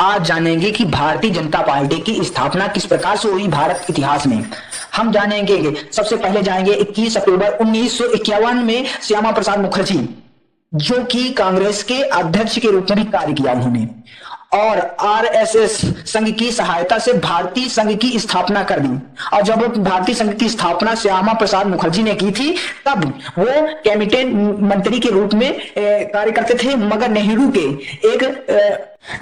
आज जानेंगे कि भारतीय जनता पार्टी की स्थापना किस प्रकार से हुई भारत के इतिहास में। हम जानेंगे कि सबसे पहले जाएंगे 21 अक्टूबर 1951 में श्यामा प्रसाद मुखर्जी, जो कि कांग्रेस के अध्यक्ष के रूप में भी कार्य किया उन्होंने, और आरएसएस संघ की सहायता से भारतीय संघ की स्थापना कर दी। और जब भारतीय संघ की स्थापना श्यामा प्रसाद मुखर्जी ने की थी, तब वो कैबिनेट मंत्री के रूप में कार्य करते थे, मगर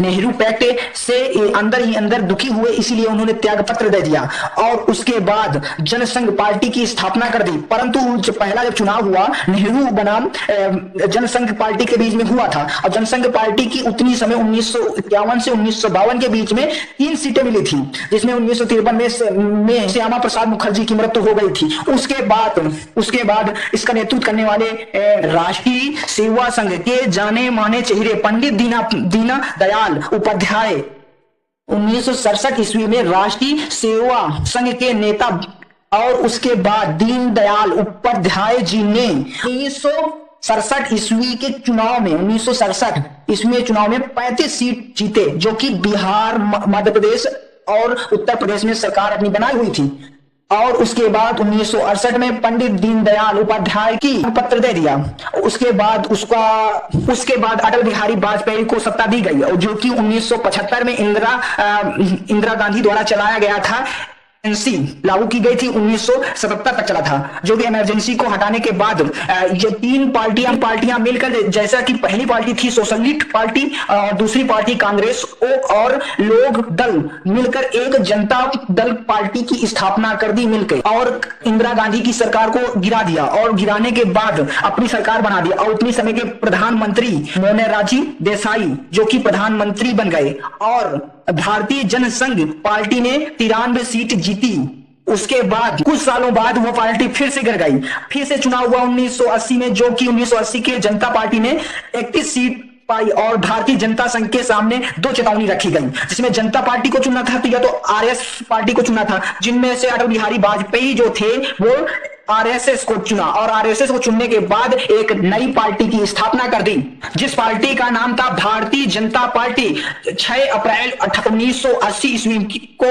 नेहरू पैक्ट से अंदर ही अंदर दुखी हुए, इसीलिए उन्होंने त्याग पत्र दे दिया और उसके बाद जनसंघ पार्टी की स्थापना कर दी। परंतु जब चुनाव हुआ, नेहरू बनाम जनसंघ पार्टी के बीच में हुआ था, और जनसंघ पार्टी की उतनी समय 1951 से 1952 के बीच में 3 सीटें मिली थी, जिसमें 1953 में श्यामा प्रसाद मुखर्जी की मृत्यु हो गई थी। उसके बाद इसका नेतृत्व करने वाले राष्ट्रीय सेवा संघ के जाने माने चेहरे पंडित दीनदयाल उपाध्याय 1967 ईस्वी में राष्ट्रीय सेवा संघ के नेता, और उसके बाद दीनदयाल उपाध्याय जी ने 1967 ईस्वी के चुनाव में 35 सीट जीते, जो कि बिहार, मध्य प्रदेश और उत्तर प्रदेश में सरकार अपनी बनाई हुई थी। और उसके बाद 1968 में पंडित दीनदयाल उपाध्याय की पत्र दे दिया। उसके बाद अटल बिहारी वाजपेयी को सत्ता दी गई, और जो कि 1975 में इंदिरा गांधी द्वारा चलाया गया था। इमरजेंसी लागू की गई थी, 1977 तक चला था, जो कि इमरजेंसी को हटाने के बाद ये 3 पार्टियां मिलकर, जैसा कि पहली पार्टी थी सोशलिस्ट पार्टी, और दूसरी पार्टी कांग्रेस और लोग दल मिलकर एक जनता दल पार्टी की स्थापना कर दी मिलकर, और इंदिरा गांधी की सरकार को गिरा दिया, और गिराने के बाद अपनी सरकार बना दी। और उतनी समय के प्रधानमंत्री मोरारजी देसाई, जो कि प्रधानमंत्री बन गए, और भारतीय जनसंघ पार्टी ने 93 सीट जीती। उसके बाद कुछ सालों बाद वो पार्टी फिर से गिर गई। फिर से चुनाव हुआ 1980 में, जो कि 1980 के जनता पार्टी ने 31 सीट पाई, और भारतीय जनता संघ के सामने 2 चेतावनी रखी गई, जिसमें जनता पार्टी को चुनना था या तो आरएस पार्टी को चुनना था, जिनमें से अटल बिहारी वाजपेयी जो थे वो आरएसएस को चुना, और आरएसएस को चुनने के बाद एक नई पार्टी की स्थापना कर दी, जिस पार्टी का नाम था भारतीय जनता पार्टी। 6 अप्रैल 1980 ईस्वी को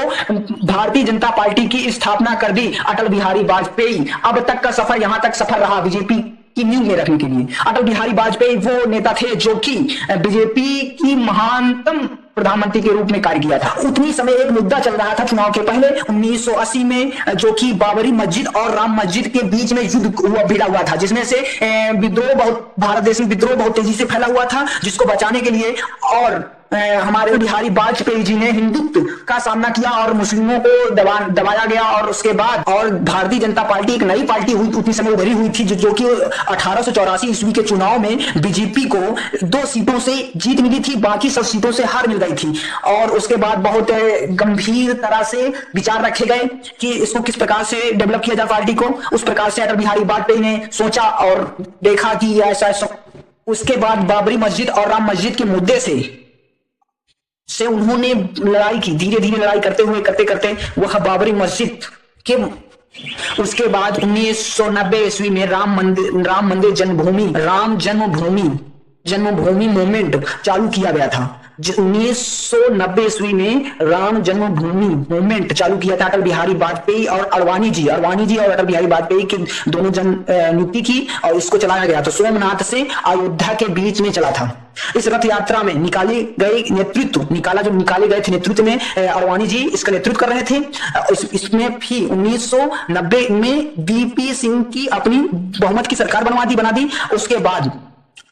भारतीय जनता पार्टी की स्थापना कर दी अटल बिहारी वाजपेयी। अब तक का सफर यहां तक सफर रहा बीजेपी की नींव में रखने के लिए। अटल बिहारी वाजपेयी वो नेता थे जो कि बीजेपी की महानतम प्रधानमंत्री के रूप में कार्य किया था। उतनी समय एक मुद्दा चल रहा था चुनाव के पहले 1980 में, जो कि बाबरी मस्जिद और राम मस्जिद के बीच में युद्ध भिड़ा हुआ था, जिसमें से भारत देश में विद्रोह बहुत तेजी से फैला हुआ था, जिसको बचाने के लिए और हमारे बिहारी वाजपेयी जी ने हिंदुत्व का सामना किया और मुस्लिमों को दबाया गया। और उसके बाद और भारतीय जनता पार्टी एक नई पार्टी हुई, उतनी समय उभरी हुई थी, जो कि 1884 ईस्वी के चुनाव में बीजेपी को 2 सीटों से जीत मिली थी, बाकी सब सीटों से हार मिल गई थी। और उसके बाद बहुत गंभीर तरह से विचार रखे गए कि इसको किस प्रकार से डेवलप किया जाए पार्टी को। उस प्रकार से अटल बिहारी वाजपेयी ने सोचा और देखा कि ऐसा। उसके बाद बाबरी मस्जिद और राम मस्जिद के मुद्दे से उन्होंने लड़ाई की, धीरे धीरे लड़ाई करते करते वह बाबरी मस्जिद के। उसके बाद 1990 ईस्वी में राम मंदिर जन्मभूमि मूवमेंट चालू किया गया था। 1990 ईस्वी में राम जन्मभूमि मूवमेंट चालू किया था अटल बिहारी वाजपेयी और अडवाणी जी और अटल बिहारी वाजपेयी के दोनों जन नियुक्ति की, और इसको चलाया गया तो सोमनाथ से अयोध्या के बीच में चला था। इस रथ यात्रा में निकाले गए नेतृत्व में अडवाणी जी इसका नेतृत्व कर रहे थे। इसमें भी 1990 में बीपी सिंह की अपनी बहुमत की सरकार बना दी। उसके बाद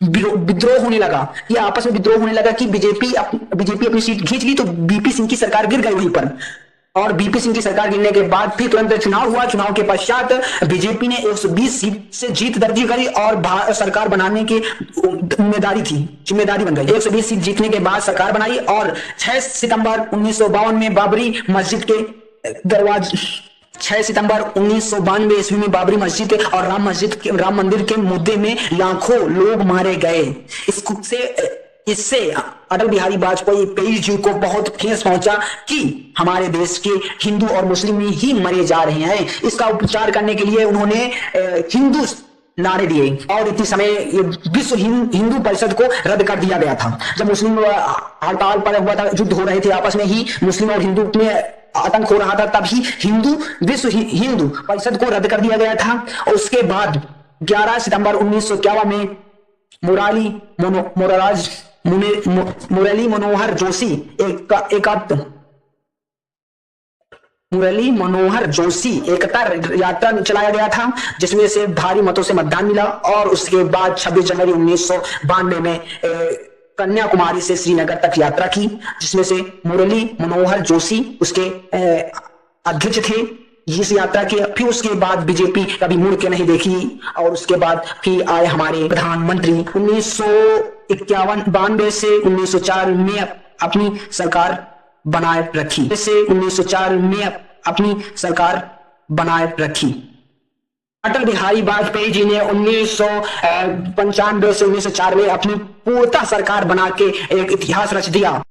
विद्रोह होने लगा, या आपस में विद्रोह होने लगा कि बीजेपी अपनी सीट खींच ली, तो बीपी सिंह की सरकार गिर गई वहीं पर। और बीपी सिंह की सरकार गिरने के बाद फिर तुरंत चुनाव हुआ। चुनाव के पश्चात बीजेपी ने 120 सीट से जीत दर्ज करी और सरकार बनाने की जिम्मेदारी बन गई। 120 सीट जीतने के बाद सरकार बनाई, और 6 सितंबर 1952 में बाबरी मस्जिद के 6 सितंबर 1992 ईस्वी में बाबरी मस्जिद और राम मंदिर के मुद्दे में लाखों लोग मारे गए। इससे अटल बिहारी वाजपेयी जी को बहुत ठेस पहुंचा कि हमारे देश के हिंदू और मुस्लिम ही मरे जा रहे हैं। इसका उपचार करने के लिए उन्होंने नारे दिए और इतनी समय ये विश्व हिंदू परिषद को रद्द कर दिया गया था। जब मुस्लिम हड़ताल पर हुआ था, युद्ध हो रहे थे आपस में ही, मुस्लिम और हिंदू में आतंक हो रहा था, तभी विश्व हिंदू परिषद को रद्द कर दिया गया था। और उसके बाद 11 सितंबर 1951 में मुरली मनोहर जोशी एकता यात्रा चलाया गया था, जिसमें से भारी मतों से मतदान मिला। और उसके बाद 26 जनवरी 1992 में कन्याकुमारी से श्रीनगर तक यात्रा की, जिसमें से मुरली मनोहर जोशी उसके अध्यक्ष थे इस यात्रा के। फिर उसके बाद बीजेपी कभी मुड़ के नहीं देखी और उसके बाद फिर आए हमारे प्रधानमंत्री। 1992 से 1904 में अपनी सरकार बनाए रखी, से 1904 में अपनी सरकार बनाए रखी। अटल बिहारी वाजपेयी जी ने 1995 से 1904 में अपनी पूर्णतः सरकार बना के एक इतिहास रच दिया।